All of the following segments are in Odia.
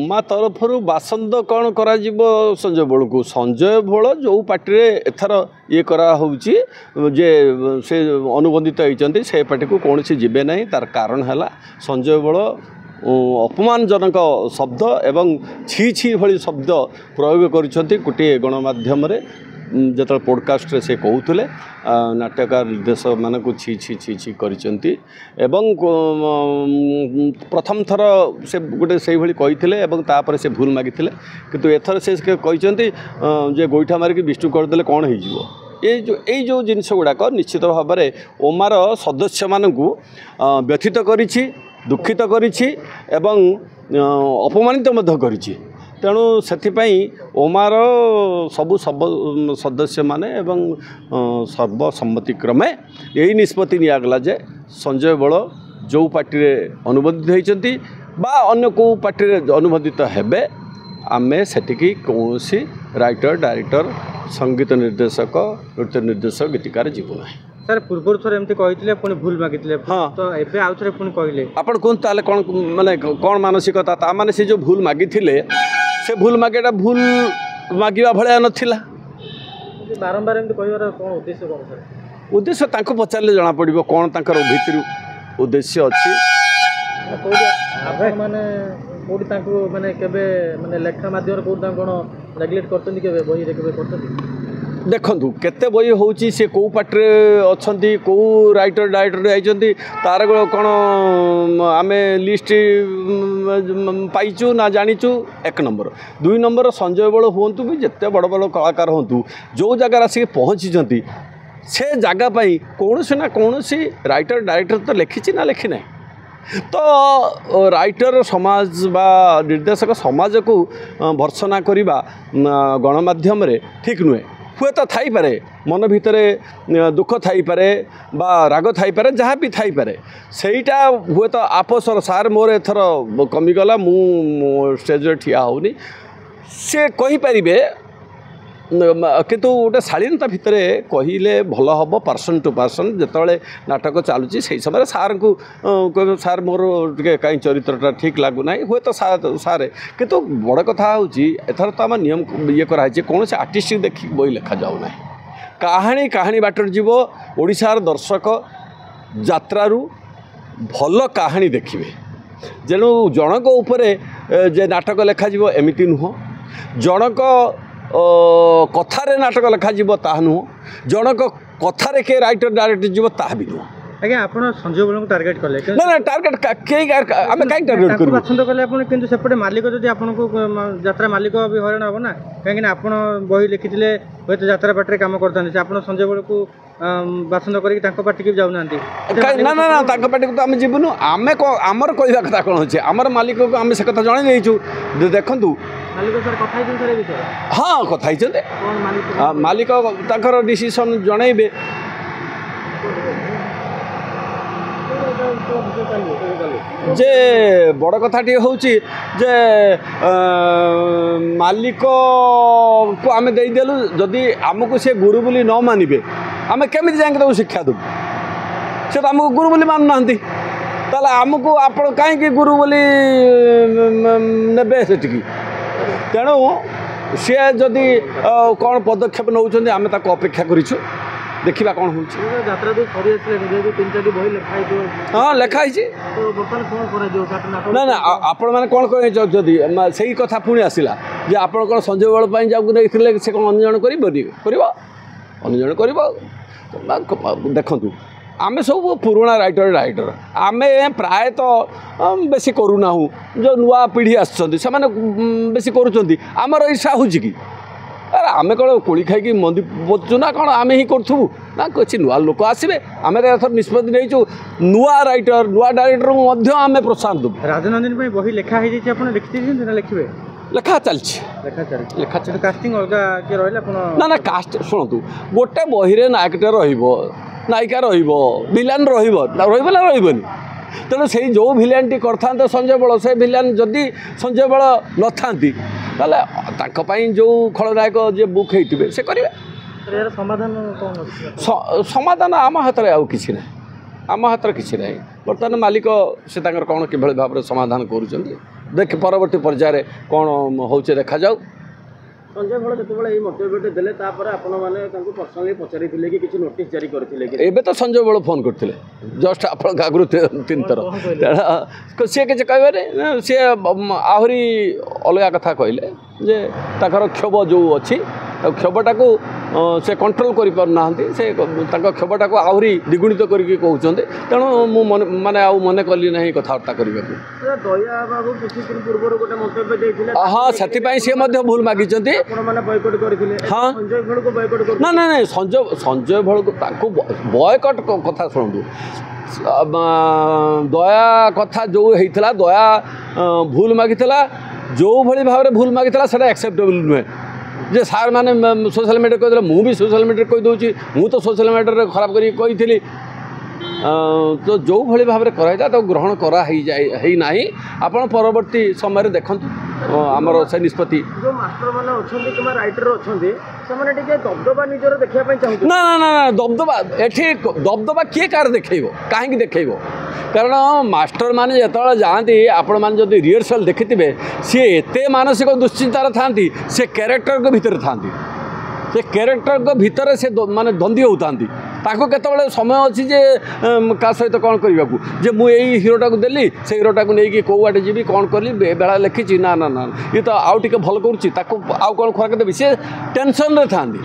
ओमा तरफ बासंद कौन करा संजय बल को संजय बल जो पार्टी एथर ये करा होउची जे से अनुबंधित होती से पार्टी को कौन सी जीवे ना तार कारण है संजय बल अपमानजनक शब्द एवं छी छी भली शब्द प्रयोग कर गोटे गणमाध्यम जो पॉडकास्ट से कहते नाट्यकार निर्देशक मान को छी छी छी छी करिसेंती एवं प्रथम थर से गोटे से भली कही एवं तापर से भूल मागिथिले किंतु एथर से कहते जे गोईठा मारिक विष्णु करदेले कौन हो ये जो जिनस गुड़ाक निश्चित भाव में ओमार सदस्य मानू व्यथित करिछि दुखित करिछि एवं अपमानित मध्य करिछि तेणु से ओमार सबु सब सदस्य माने एवं सर्वसम्मति क्रमे यही निष्पत्ति निगला जे संजय बल जो पार्टी अनुबंधित होती बा अन्य को पार्टी अनुबंधित हेबे आमे सेटिकी कौनसी राइटर डायरेक्टर संगीत निर्देशक नृत्य निर्देशक गीतिकार जीवु ना सर पूर्व थोड़े एमती कही पुणी भूल मागिले हाँ तो एबे आउ थे पुणी कहले आपण कहूँ ताले कौन माने कौन मानसिकता ता माने से जो भूल मागिथिले से भूल मागेटा भूल मागिबा भलिया नथिला बारंबार एमती कहबार कौन उद्देश्य कौन सर उद्देश्य तांको पचारले जना पड़िबो कौन तांकर भीतर उद्देश्य अछि माने कोडी तांको माने केबे माने लेखा माध्यम रे कोडी तांको कोन नेग्लेक्ट करतनी केबे बही रे केबे करतनी देखु केते बही होची से को पार्टी अच्छी कौ राइटर डायरेक्टर आइचंती तार कौन आमे लिस्ट पाइचु ना जानीचु एक नंबर दुई नंबर संजय बल हूँ भी जिते बड़ बड़ कलाकार हूँ जो जगार आसिक पहुँची से जगह कौन ना कौन राइटर डायरेक्टर तो लिखी ना लिखी ना तो राइटर समाज बा निर्देशक समाज को भर्सना करवा गणमाध्यम ठीक नुहे हुए तो थाई पारे मन भितर दुख थाई पारे बा राग थाई पारे जहाँ भी थाई पारे सेटा हुए तो आपसर सार मोर एथर कमिगला मु स्टेज रे ठिया होनी से कहि पारिबे किंतु गोटे शालीनता भितर कहले भल हम पर्सन टू पर्सन जिते नाटक चलुची से समय सार को कह सार मोर टे कहीं चरित्रटा ठीक लगुना हुए तो सारे किंतु बड़ कथा हूँ एथर तो आम नियम ये कराई कौन से आर्टिस्ट देखिक बही लिखा जाऊना कहानी कहानी बाटर जीव ओडिशार दर्शक यात्रारू भल कहानी देखिए जेणु जनक उपरे जे नाटक लिखा एमती नुह जनक कथारे नाटक लिखा ता नुह जनक कथारे के राइटर डायरेक्टर जीव ता भी नुह आज्ञा आप संजय बल को टार्गेट कले ना ना टार्गेट आम कहीं टार्गेट कर पसंद कले आप किंतु सेपटे मालिक जब आपको यात्रा मालिक भी हईराण हम ना कहीं आप बही लिखिले हूँ तो यात्रा पार्टी काम करते आप संजय बल को पसंद कर पार्टी की जाऊना ना ना ना पार्टी को तो आम जीवनु आम आमर कहवा कथा कौन अच्छे आमर मालिक को आम से कथा जन देखु देखु हाँ कथा मालिक डिसीजन जनइबे जे बड़ कथाटी हूँ जे मालिक को आम देदेलु जदि आमको से गुरु बोली न मानवे आम केमी जाए शिक्षा देव से तो आमको गुरु बोली मानु ना ताले आमको आप कहीं गुरु बोली ने से तेणु सी जदि कौन पदक्षेप नौ आम अपेक्षा करूँ देखा कौन हो हाँ लिखाई ना ना आपण मैंने कौन कह से कथा पुणी आसला जे आप कौन संजय बल जाऊँ से कौन अन्य कर देखु आम सब पुराणा राइटर डायरेक्टर आम प्राय तो बेसी करूना जो नुआ पीढ़ी आस बेसी करमर ईर्षा हो अरे आम कौन कोड़ी खाई मंदी पोचु ना कौन आम ही करूँ ना किसी नुआ लोक आसवे आम एथर निष्पत्ति नहीं नुआ राइटर नुआ डायरेक्टर आम प्रोत्साहन देव राजनंदिनी बही लिखाई लिखी लिखे लेखा चलती कास्टिंग अलग किए रहा ना ना कास्ट शुणु गोटे बही नायकटे नायिका विलान ना रही तेणु से जो भिलियनटी करते संजय बल से भिलियन जदि संजय बल न था जो खलनायक जे बुक होते से करेंगे समाधान आम हाथ में आउ कि आम हाथ किसी ना बर्तमान मालिक से कौन कि भाव समाधान कर ଦେଖ ପରବର୍ତ୍ତୀ ପର୍ଯ୍ୟାୟରେ କ'ଣ ହେଉଛି ଦେଖାଯାଉ। ସଞ୍ଜୟ ଭୋଳ ଯେତେବେଳେ ଏଇ ମନ୍ତବ୍ୟଟି ଦେଲେ ତାପରେ ଆପଣମାନେ ତାଙ୍କୁ ପର୍ସନାଲି ପଚାରିଥିଲେ କି କିଛି ନୋଟିସ୍ ଜାରି କରିଥିଲେ କି? ଏବେ ତ ସଞ୍ଜୟ ଭୋଳ ଫୋନ୍ କରିଥିଲେ ଜଷ୍ଟ ଆପଣଙ୍କ ଆଗରୁ 3 ଥର, ତେଣୁ ସିଏ କିଛି କହିବେନି, ସିଏ ଆହୁରି ଅଲଗା କଥା କହିଲେ ଯେ ତାଙ୍କର କ୍ଷୋଭ ଯେଉଁ ଅଛି କ୍ଷୋଭଟାକୁ ସେ କଣ୍ଟ୍ରୋଲ କରିପାରୁନାହାନ୍ତି, ସେ ତାଙ୍କ କ୍ଷୋଭଟାକୁ ଆହୁରି ଦ୍ୱିଗୁଣିତ କରିକି କହୁଛନ୍ତି। ତେଣୁ ମୁଁ ମାନେ ଆଉ ମନେ କଲି ନାହିଁ କଥାବାର୍ତ୍ତା କରିବାକୁ। ଦୟା ବାବୁ କିଛି ଦିନ ପୂର୍ବରୁ ଗୋଟେ ମନ୍ତବ୍ୟ ଦେଇଥିଲେ, ହଁ ସେଥିପାଇଁ ସିଏ ମଧ୍ୟ ଭୁଲ ମାଗିଛନ୍ତି। ଆପଣମାନେ ବୟକଟ୍ କରିଥିଲେ, ହଁ ସଞ୍ଜୟ ଭୋଳକୁ ବୟକଟ୍ କରିଥିଲେ? ନା ସଞ୍ଜୟ ଭୋଳକୁ ତାଙ୍କୁ ବୟକଟ୍ କଥା ଶୁଣନ୍ତୁ, ଦୟା କଥା ଯେଉଁ ହେଇଥିଲା, ଦୟା ଭୁଲ ମାଗିଥିଲା, ଯେଉଁଭଳି ଭାବରେ ଭୁଲ ମାଗିଥିଲା ସେଇଟା ଆକ୍ସେପ୍ଟେବଲ୍ ନୁହେଁ। ଯେ ସାର୍ ମାନେ ସୋସିଆଲ୍ ମିଡ଼ିଆରେ କହିଥିଲେ, ମୁଁ ବି ସୋସିଆଲ୍ ମିଡ଼ିଆରେ କହିଦେଉଛି, ମୁଁ ତ ସୋସିଆଲ୍ ମିଡ଼ିଆରେ ଖରାପ କରିକି କହିଥିଲି। ତ ଯେଉଁଭଳି ଭାବରେ କରାଯାଇଥିଲା ତାକୁ ଗ୍ରହଣ କରା ହେଇନାହିଁ। ଆପଣ ପରବର୍ତ୍ତୀ ସମୟରେ ଦେଖନ୍ତୁ ଆମର ସେ ନିଷ୍ପତ୍ତି। ଯେଉଁ ମାଷ୍ଟରମାନେ ଅଛନ୍ତି କିମ୍ବା ରାଇଟର ଅଛନ୍ତି ସେମାନେ ଟିକେ ଦବଦବା ନିଜର ଦେଖିବା ପାଇଁ ଚାହୁଁଛନ୍ତି। ନା ଦବଦବା ଏଠି ଦବଦବା କିଏ କାହାର ଦେଖେଇବ, କାହିଁକି ଦେଖେଇବ? କାରଣ ମାଷ୍ଟରମାନେ ଯେତେବେଳେ ଯାଆନ୍ତି, ଆପଣମାନେ ଯଦି ରିହର୍ସାଲ୍ ଦେଖିଥିବେ, ସିଏ ଏତେ ମାନସିକ ଦୁଶ୍ଚିନ୍ତାରେ ଥାଆନ୍ତି, ସେ କ୍ୟାରେକ୍ଟରଙ୍କ ଭିତରେ ଥାଆନ୍ତି, ସେ କ୍ୟାରେକ୍ଟରଙ୍କ ଭିତରେ ସେ ମାନେ ଦ୍ୱନ୍ଦ୍ୱ ହେଉଥାନ୍ତି। ତାଙ୍କୁ କେତେବେଳେ ସମୟ ଅଛି ଯେ କାହା ସହିତ କ'ଣ କରିବାକୁ, ଯେ ମୁଁ ଏଇ ହିରୋଟାକୁ ଦେଲି, ସେ ହିରୋଟାକୁ ନେଇକି କେଉଁ ବାଟେ ଯିବି, କ'ଣ କଲି, ବେଳା ଲେଖିଛି, ନା ଇଏ ତ ଆଉ ଟିକେ ଭଲ କରୁଛି, ତାକୁ ଆଉ କ'ଣ ଖରାପ ଦେବି, ସେ ଟେନସନ୍ରେ ଥାଆନ୍ତି,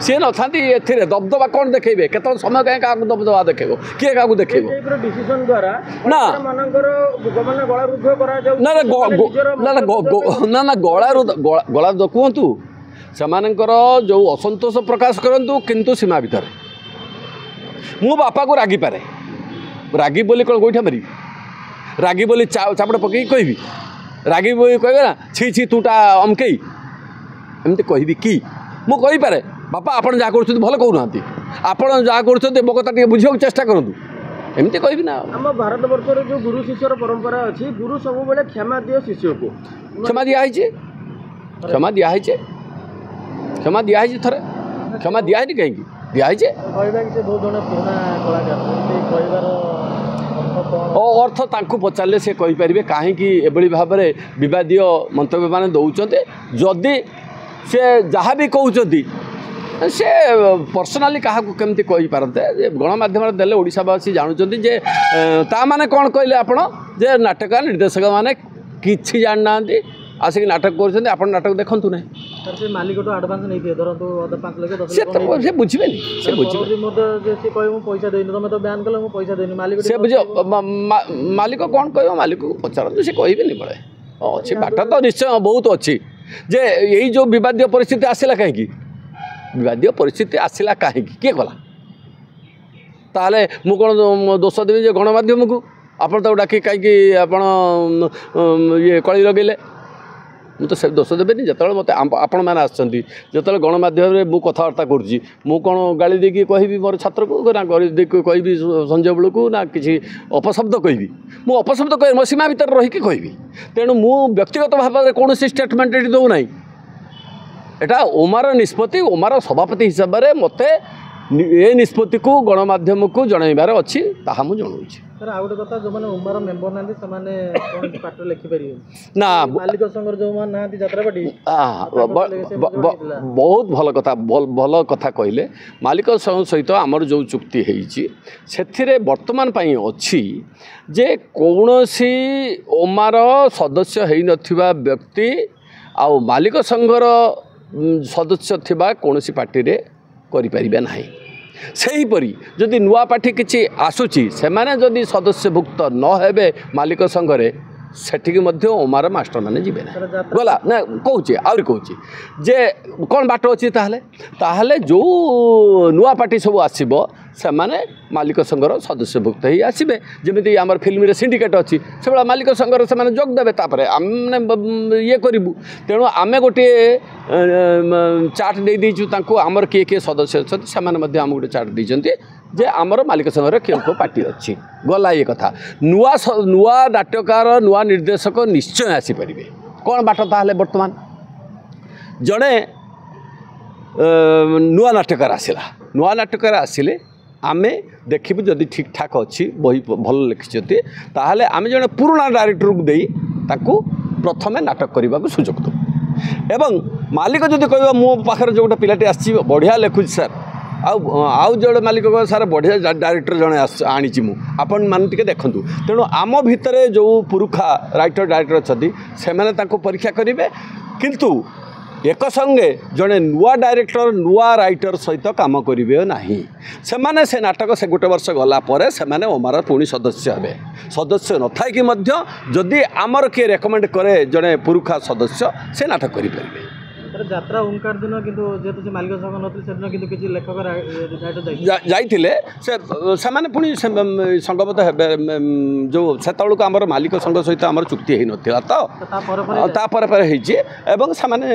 ସିଏ ନଥାନ୍ତି ଏଥିରେ। ଦବଦବା କ'ଣ ଦେଖେଇବେ, କେତେବେଳେ ସମୟ କାହିଁ କାହାକୁ ଦବଦବା ଦେଖେଇବ, କିଏ କାହାକୁ ଦେଖେଇବ? ଡିସିସନ୍ ଦ୍ୱାରା ଗଳାରୁଦ୍ଧ କୁହନ୍ତୁ, ସେମାନଙ୍କର ଯେଉଁ ଅସନ୍ତୋଷ ପ୍ରକାଶ କରନ୍ତୁ, କିନ୍ତୁ ସୀମା ଭିତରେ। ମୁଁ ବାପାକୁ ରାଗିପାରେ, ରାଗି ବୋଲି କ'ଣ ଗୋଇଠା ମାରିବି, ରାଗି ବୋଲି ଚାପଡ଼ ପକେଇକି କହିବି, ରାଗି ବୋଲି କହିବେ ନା, ଛି ତୁଟା ଅମକେଇ, ଏମିତି କହିବି କି? ମୁଁ କହିପାରେ, ବାପା ଆପଣ ଯାହା କରୁଛନ୍ତି ଭଲ କରୁନାହାନ୍ତି, ଆପଣ ଯାହା କରୁଛନ୍ତି ମୋ କଥା ଟିକେ ବୁଝିବାକୁ ଚେଷ୍ଟା କରନ୍ତୁ, ଏମିତି କହିବି ନା। ଆମ ଭାରତବର୍ଷରେ ଯେଉଁ ଗୁରୁ ଶିଷ୍ୟର ପରମ୍ପରା ଅଛି, ଗୁରୁ ସବୁବେଳେ କ୍ଷମା ଦିଅ ଶିଷ୍ୟକୁ। କ୍ଷମା ଦିଆହେଇଛି, ଥରେ କ୍ଷମା ଦିଆହେଇନି, କାହିଁକି ଦିଆହେଇଛି? ଅର୍ଥ ତାଙ୍କୁ ପଚାରିଲେ ସେ କହିପାରିବେ କାହିଁକି ଏଭଳି ଭାବରେ ବିବାଦୀୟ ମନ୍ତବ୍ୟମାନେ ଦେଉଛନ୍ତି। ଯଦି ସେ ଯାହା ବି କହୁଛନ୍ତି ସେ ପର୍ସନାଲି କାହାକୁ କେମିତି କହିପାରନ୍ତେ, ଯେ ଗଣମାଧ୍ୟମରେ ଦେଲେ ଓଡ଼ିଶାବାସୀ ଜାଣୁଛନ୍ତି ଯେ ତା ମାନେ କ'ଣ କହିଲେ ଆପଣ, ଯେ ନାଟକ ନିର୍ଦ୍ଦେଶକମାନେ କିଛି ଜାଣିନାହାନ୍ତି, ଆସିକି ନାଟକ କରୁଛନ୍ତି, ଆପଣ ନାଟକ ଦେଖନ୍ତୁ ନାହିଁ। ମାଲିକଠୁ ଆଡ଼ଭାନ୍ସ ନେଇଥିବେ, ଧରନ୍ତୁ 5 ଲକ୍ଷ 10 ଲକ୍ଷ, ସେ ବୁଝିବେନି, ସେ ବୁଝିବେ। ପଇସା ଦେଇନି, ତମେ ତ ବ୍ୟାନ୍ କଲ, ମୁଁ ପଇସା ଦେଇନି, ମାଲିକ ସେ ବୁଝିବ। ମାଲିକ କ'ଣ କହିବ, ମାଲିକକୁ ପଚାରନ୍ତୁ, ସେ କହିବେନି। ବଳେ ଅଛି ବାଟ ତ ନିଶ୍ଚୟ ବହୁତ ଅଛି, ଯେ ଏଇ ଯେଉଁ ବିବାଦୀୟ ପରିସ୍ଥିତି ଆସିଲା କାହିଁକି, କିଏ କଲା? ତାହେଲେ ମୁଁ କ'ଣ ଦୋଷ ଦେବି ଯେ ଗଣମାଧ୍ୟମକୁ, ଆପଣ ତାକୁ ଡାକି କାହିଁକି ଆପଣ ଇଏ କଳି ଲଗେଇଲେ? ମୁଁ ତ ସେ ଦୋଷ ଦେବେନି। ଯେତେବେଳେ ମୋତେ ଆପଣମାନେ ଆସିଛନ୍ତି, ଯେତେବେଳେ ଗଣମାଧ୍ୟମରେ ମୁଁ କଥାବାର୍ତ୍ତା କରୁଛି, ମୁଁ କ'ଣ ଗାଳି ଦେଇକି କହିବି ମୋର ଛାତ୍ରକୁ, ନା ଗାଳି ଦେଇକି କହିବି ସଞ୍ଜୟ ଭୋଳକୁ, ନା କିଛି ଅପଶବ୍ଦ କହିବି? ମୁଁ ଅପଶବ୍ଦ କହିବି, ମୋ ସୀମା ଭିତରେ ରହିକି କହିବି। ତେଣୁ ମୁଁ ବ୍ୟକ୍ତିଗତ ଭାବରେ କୌଣସି ଷ୍ଟେଟମେଣ୍ଟ ଏଠି ଦେଉନାହିଁ। ଏଟା ଓମାର ନିଷ୍ପତ୍ତି, ଓମାର ସଭାପତି ହିସାବରେ ମୋତେ ଏ ନିଷ୍ପତ୍ତିକୁ ଗଣମାଧ୍ୟମକୁ ଜଣାଇବାର ଅଛି, ତାହା ମୁଁ ଜଣାଉଛି। ସାର୍ ଆଉ ଗୋଟେ କଥା, ଯେଉଁମାନେ ଓମାର ମେମ୍ବର ନାହାନ୍ତି ସେମାନେ କୌଣସି ପାଠରେ ଲେଖିପାରିବେନି ନା, ମାଲିକ ସଂଘର ଯେଉଁମାନେ ନାହାନ୍ତି ଯାତ୍ରାପାଟି। ବହୁତ ଭଲ କଥା କହିଲେ। ମାଲିକ ସଂଘ ସହିତ ଆମର ଯେଉଁ ଚୁକ୍ତି ହେଇଛି ସେଥିରେ ବର୍ତ୍ତମାନ ପାଇଁ ଅଛି ଯେ କୌଣସି ଓମାର ସଦସ୍ୟ ହେଇନଥିବା ବ୍ୟକ୍ତି ଆଉ ମାଲିକ ସଂଘର ସଦସ୍ୟ ଥିବା କୌଣସି ପାର୍ଟିରେ କରିପାରିବେ ନାହିଁ। ସେହିପରି ଯଦି ନୂଆ ପାର୍ଟି କିଛି ଆସୁଛି, ସେମାନେ ଯଦି ସଦସ୍ୟଭୁକ୍ତ ନ ହେବେ ମାଲିକ ସଂଘରେ, ସେଠିକି ମଧ୍ୟ ଓମାର ମାଷ୍ଟରମାନେ ଯିବେ ନାହିଁ। ଗଲା ନା, ଆହୁରି କହୁଛି ଯେ କ'ଣ ବାଟ ଅଛି? ତାହେଲେ ଯେଉଁ ନୂଆ ପାର୍ଟି ସବୁ ଆସିବ ସେମାନେ ମାଲିକ ସଂଘର ସଦସ୍ୟଭୁକ୍ତ ହେଇ ଆସିବେ। ଯେମିତି ଆମର ଫିଲ୍ମରେ ସିଣ୍ଡିକେଟ୍ ଅଛି, ସେଭଳିଆ ମାଲିକ ସଂଘର ସେମାନେ ଯୋଗ ଦେବେ, ତାପରେ ଆମେ ଇଏ କରିବୁ। ତେଣୁ ଆମେ ଗୋଟିଏ ଚାର୍ଟ ଦେଇଦେଇଛୁ ତାଙ୍କୁ, ଆମର କିଏ କିଏ ସଦସ୍ୟ ଅଛନ୍ତି, ସେମାନେ ମଧ୍ୟ ଆମକୁ ଗୋଟେ ଚାର୍ଟ ଦେଇଛନ୍ତି ଯେ ଆମର ମାଲିକ ସଂଘରେ କେଉଁ କେଉଁ ପାର୍ଟି ଅଛି। ଗଲା ଇଏ କଥା। ନୂଆ ନାଟ୍ୟକାର, ନୂଆ ନିର୍ଦ୍ଦେଶକ ନିଶ୍ଚୟ ଆସିପାରିବେ। କ'ଣ ବାଟ ତାହେଲେ? ବର୍ତ୍ତମାନ ଜଣେ ନୂଆ ନାଟ୍ୟକାର ଆସିଲେ ଆମେ ଦେଖିବୁ, ଯଦି ଠିକ୍ ଠାକ୍ ଅଛି, ବହି ଭଲ ଲେଖିଛନ୍ତି, ତାହେଲେ ଆମେ ଜଣେ ପୁରୁଣା ଡାଇରେକ୍ଟରକୁ ଦେଇ ତାକୁ ପ୍ରଥମେ ନାଟକ କରିବାକୁ ସୁଯୋଗ ଦେବୁ ଏବଂ ମାଲିକ ଯଦି କହିବ ମୋ ପାଖରେ ଯେଉଁ ଗୋଟେ ପିଲାଟି ଆସିଛି ବଢ଼ିଆ ଲେଖୁଛି ସାର୍ ଆଉ ଜଣେ ମାଲିକ କହିବ ସାର୍ ବଢ଼ିଆ ଡାଇରେକ୍ଟର ଜଣେ ଆଣିଛି ମୁଁ ଆପଣମାନେ ଟିକେ ଦେଖନ୍ତୁ। ତେଣୁ ଆମ ଭିତରେ ଯେଉଁ ପୁରୁଖା ରାଇଟର ଡାଇରେକ୍ଟର ଅଛନ୍ତି ସେମାନେ ତାଙ୍କୁ ପରୀକ୍ଷା କରିବେ କିନ୍ତୁ ଏକ ସଙ୍ଗେ ଜଣେ ନୂଆ ଡାଇରେକ୍ଟର ନୂଆ ରାଇଟର ସହିତ କାମ କରିବେ ନାହିଁ। ସେମାନେ ସେ ନାଟକ ସେ ଗୋଟେ ବର୍ଷ ଗଲା ପରେ ସେମାନେ ଓମାର ପୁଣି ସଦସ୍ୟ ହେବେ। ସଦସ୍ୟ ନଥାଇକି ମଧ୍ୟ ଯଦି ଆମର କିଏ ରେକମେଣ୍ଡ କରେ ଜଣେ ପୁରୁଖା ସଦସ୍ୟ ସେ ନାଟକ କରିପାରିବେ। ଯାତ୍ରା ଓମକାର ଦିନ କିନ୍ତୁ ଯେହେତୁ ସେ ମାଲିକ ସଂଘ ନଥିଲେ ସେଦିନ କିନ୍ତୁ କିଛି ଲେଖକ ଯାଇଥିଲେ ସେମାନେ ପୁଣି ସଂଗମତ ହେବେ ଯେଉଁ ସେତେବେଳକୁ ଆମର ମାଲିକ ସଂଘ ସହିତ ଆମର ଚୁକ୍ତି ହେଇନଥିଲା ତ ତାପରେ ହେଇଛି ଏବଂ ସେମାନେ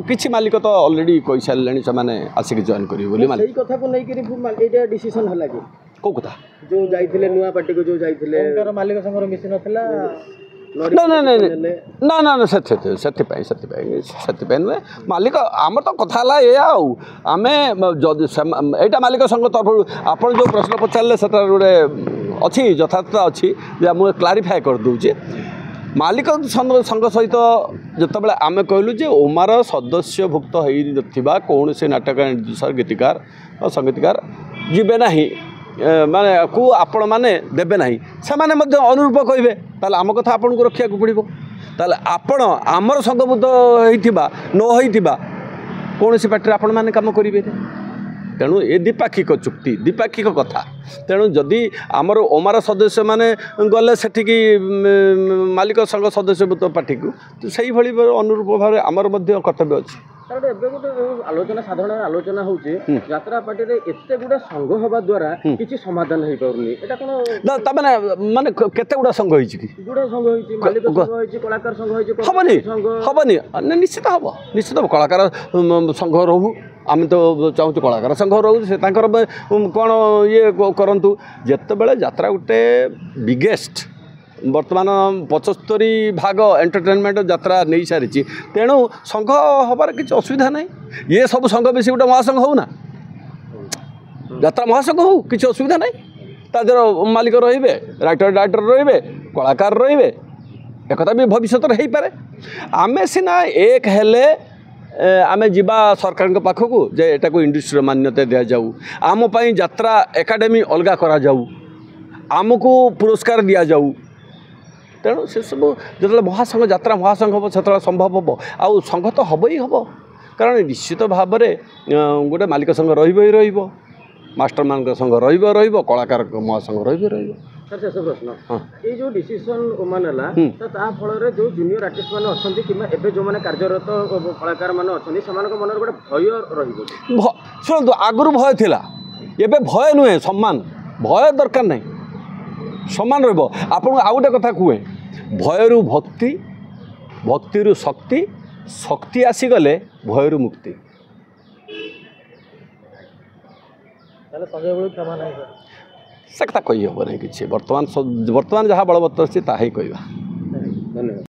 କିଛି ମାଲିକ ତ ଅଲରେଡ଼ି କହିସାରିଲେଣି ସେମାନେ ଆସିକି ଜଏନ୍ କରିବେ ବୋଲି। ସେଇ କଥାକୁ ନେଇକରି ଏଇଟା ଡିସିସନ୍ ହେଲା କି କେଉଁ କଥା ଯେଉଁ ଯାଇଥିଲେ ନୂଆ ପାର୍ଟିକୁ ଯେଉଁ ଯାଇଥିଲେ ମାଲିକ ସଂଘର ମିଶି ନଥିଲା ନା ସେଥିପାଇଁ ନୁହେଁ ମାଲିକ ଆମର ତ କଥା ହେଲା ଏଇଆ ଆଉ ଆମେ ଯଦି ଏଇଟା ମାଲିକ ସଂଘ ତରଫରୁ ଆପଣ ଯେଉଁ ପ୍ରଶ୍ନ ପଚାରିଲେ ସେଟା ଗୋଟେ ଅଛି ଯଥାର୍ଥତା ଅଛି ଯେ ମୁଁ କ୍ଲାରିଫାଏ କରିଦେଉଛି। ମାଲିକ ସଂଘ ସହିତ ଯେତେବେଳେ ଆମେ କହିଲୁ ଯେ ଓମାର ସଦସ୍ୟଭୁକ୍ତ ହୋଇନଥିବା କୌଣସି ନାଟକ ନିର୍ଦ୍ଦେଶକ ଗୀତିକାର ସଙ୍ଗୀତକାର ଯିବେ ନାହିଁ ମାନେ କୁ ଆପଣମାନେ ଦେବେ ନାହିଁ ସେମାନେ ମଧ୍ୟ ଅନୁରୂପ କହିବେ ତାହେଲେ ଆମ କଥା ଆପଣଙ୍କୁ ରଖିବାକୁ ପଡ଼ିବ। ତାହେଲେ ଆପଣ ଆମର ସଂଘବଦ୍ଧ ହୋଇଥିବା ନ ହୋଇଥିବା କୌଣସି ପାର୍ଟିରେ ଆପଣମାନେ କାମ କରିବେ। ତେଣୁ ଏ ଦ୍ୱିପାକ୍ଷିକ ଚୁକ୍ତି ଦ୍ୱିପାକ୍ଷିକ କଥା। ତେଣୁ ଯଦି ଆମର ଓମାର ସଦସ୍ୟମାନେ ଗଲେ ସେଠିକି ମାଲିକ ସଂଘ ସଦସ୍ୟଭୁକ୍ତ ପାର୍ଟିକୁ ସେଇଭଳି ଅନୁରୂପ ଭାବରେ ଆମର ମଧ୍ୟ କର୍ତ୍ତବ୍ୟ ଅଛି। କାରଣ ଏବେ ଗୋଟେ ଆଲୋଚନା ସାଧାରଣ ଆଲୋଚନା ହେଉଛି ଯାତ୍ରା ପାର୍ଟିରେ ଏତେ ଗୁଡ଼ା ସଂଘ ହେବା ଦ୍ୱାରା କିଛି ସମାଧାନ ହେଇପାରୁନି। ଏଇଟା କ'ଣ ତାମାନେ ମାନେ କେତେ ଗୁଡ଼ା ସଂଘ ହେଇଛି କି ଗୁଡ଼ା ସଂଘ ହେଇଛି ମାଲିକ ସଂଘ ହେଇଛି କଳାକାର ସଂଘ ହେଇଛି ହବନି ନିଶ୍ଚିତ ହେବ କଳାକାର ସଂଘ ରହୁ ଆମେ ତ ଚାହୁଁଛୁ କଳାକାର ସଂଘ ରହୁ ସେ ତାଙ୍କର କ'ଣ ଇଏ କରନ୍ତୁ। ଯେତେବେଳେ ଯାତ୍ରା ଗୋଟେ ବିଗେଷ୍ଟ ବର୍ତ୍ତମାନ 75% ଏଣ୍ଟରଟେନମେଣ୍ଟ ଯାତ୍ରା ନେଇସାରିଛି ତେଣୁ ସଂଘ ହେବାର କିଛି ଅସୁବିଧା ନାହିଁ। ଇଏ ସବୁ ସଂଘ ମିଶି ଗୋଟେ ମହାସଂଘ ହେଉ ନା ଯାତ୍ରା ମହାସଂଘ ହେଉ କିଛି ଅସୁବିଧା ନାହିଁ। ତା ଦେହର ମାଲିକ ରହିବେ ରାଇଟର ଡାଇରେକ୍ଟର ରହିବେ କଳାକାର ରହିବେ ଏକଥା ବି ଭବିଷ୍ୟତରେ ହେଇପାରେ। ଆମେ ସିନା ଏକ ହେଲେ ଆମେ ଯିବା ସରକାରଙ୍କ ପାଖକୁ ଯେ ଏଟାକୁ ଇଣ୍ଡଷ୍ଟ୍ରିର ମାନ୍ୟତା ଦିଆଯାଉ ଆମ ପାଇଁ ଯାତ୍ରା ଏକାଡେମୀ ଅଲଗା କରାଯାଉ ଆମକୁ ପୁରସ୍କାର ଦିଆଯାଉ। ତେଣୁ ସେସବୁ ଯେତେବେଳେ ମହାସଂଘ ଯାତ୍ରା ମହାସଂଘ ହେବ ସେତେବେଳେ ସମ୍ଭବ ହେବ ଆଉ ସଂଘ ତ ହେବ ହିଁ ହେବ କାରଣ ନିଶ୍ଚିତ ଭାବରେ ଗୋଟେ ମାଲିକ ସଂଘ ରହିବ ମାଷ୍ଟରମାନଙ୍କ ସଂଘ ରହିବ କଳାକାର ମହାସଂଘ ରହିବ। ସାର୍ ଶେଷ ପ୍ରଶ୍ନ ଏଇ ଯେଉଁ ଡିସିସନ୍ ଓମାନ ହେଲା ତା ଫଳରେ ଯେଉଁ ଜୁନିୟର ଆର୍ଟିଷ୍ଟ ମାନେ ଅଛନ୍ତି କିମ୍ବା ଏବେ ଯେଉଁମାନେ କାର୍ଯ୍ୟରତ କଳାକାରମାନେ ଅଛନ୍ତି ସେମାନଙ୍କ ମନରେ ଗୋଟେ ଭୟ ରହିବ। ଶୁଣନ୍ତୁ ଆଗରୁ ଭୟ ଥିଲା ଏବେ ଭୟ ନୁହେଁ ସମ୍ମାନ ଭୟ ଦରକାର ନାହିଁ ସମ୍ମାନ ରହିବ। ଆପଣଙ୍କୁ ଆଉ ଗୋଟେ କଥା କୁହେ ଭୟରୁ ଭକ୍ତି ଭକ୍ତିରୁ ଶକ୍ତି ଶକ୍ତି ଆସିଗଲେ ଭୟରୁ ମୁକ୍ତି। ସେ କଥା କହିହେବ ନାହିଁ କିଛି ବର୍ତ୍ତମାନ ଯାହା ବଳବତ୍ତର ଅଛି ତାହା ହିଁ କହିବା।